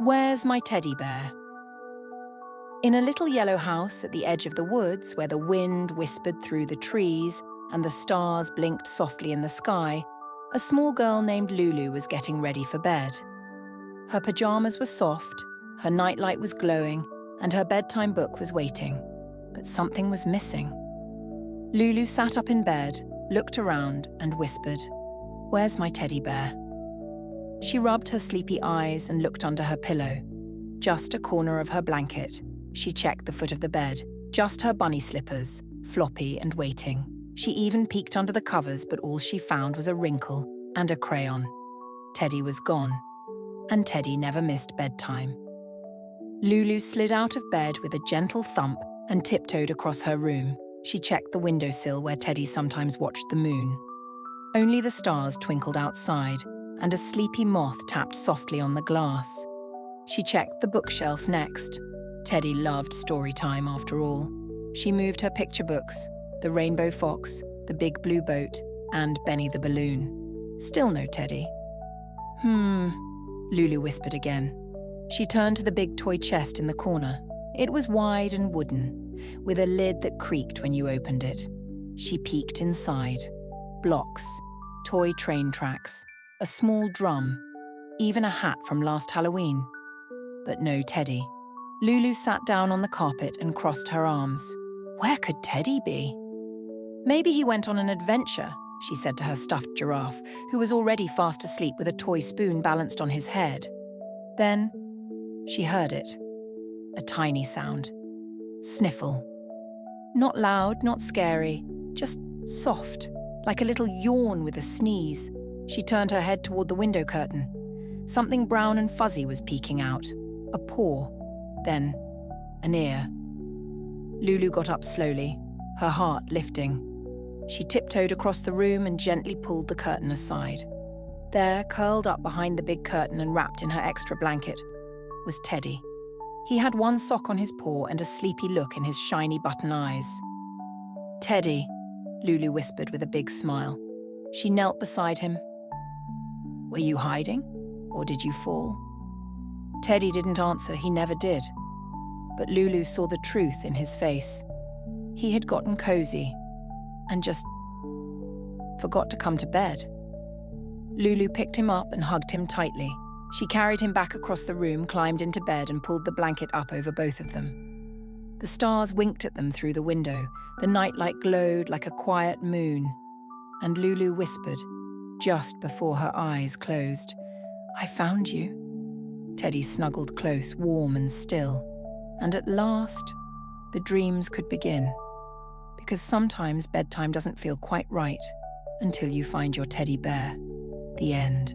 Where's my teddy bear? In a little yellow house at the edge of the woods where the wind whispered through the trees and the stars blinked softly in the sky, a small girl named Lulu was getting ready for bed. Her pajamas were soft, her nightlight was glowing, and her bedtime book was waiting. But something was missing. Lulu sat up in bed, looked around, and whispered, "Where's my teddy bear?" She rubbed her sleepy eyes and looked under her pillow. Just a corner of her blanket. She checked the foot of the bed, just her bunny slippers, floppy and waiting. She even peeked under the covers, but all she found was a wrinkle and a crayon. Teddy was gone, and Teddy never missed bedtime. Lulu slid out of bed with a gentle thump and tiptoed across her room. She checked the windowsill where Teddy sometimes watched the moon. Only the stars twinkled outside, and a sleepy moth tapped softly on the glass. She checked the bookshelf next. Teddy loved Storytime after all. She moved her picture books, The Rainbow Fox, The Big Blue Boat, and Benny the Balloon. Still no Teddy. Lulu whispered again. She turned to the big toy chest in the corner. It was wide and wooden, with a lid that creaked when you opened it. She peeked inside. Blocks, toy train tracks, a small drum, even a hat from last Halloween. But no Teddy. Lulu sat down on the carpet and crossed her arms. Where could Teddy be? Maybe he went on an adventure, she said to her stuffed giraffe, who was already fast asleep with a toy spoon balanced on his head. Then she heard it. A tiny sound. Sniffle. Not loud, not scary, just soft, like a little yawn with a sneeze. She turned her head toward the window curtain. Something brown and fuzzy was peeking out. A paw. Then an ear. Lulu got up slowly, her heart lifting. She tiptoed across the room and gently pulled the curtain aside. There, curled up behind the big curtain and wrapped in her extra blanket, was Teddy. He had one sock on his paw and a sleepy look in his shiny button eyes. "Teddy," Lulu whispered with a big smile. She knelt beside him. "Were you hiding, or did you fall?" Teddy didn't answer, he never did. But Lulu saw the truth in his face. He had gotten cozy and just forgot to come to bed. Lulu picked him up and hugged him tightly. She carried him back across the room, climbed into bed, and pulled the blanket up over both of them. The stars winked at them through the window. The nightlight glowed like a quiet moon. And Lulu whispered, just before her eyes closed, "I found you." Teddy snuggled close, warm and still. And at last, the dreams could begin. Because sometimes bedtime doesn't feel quite right until you find your teddy bear. The end.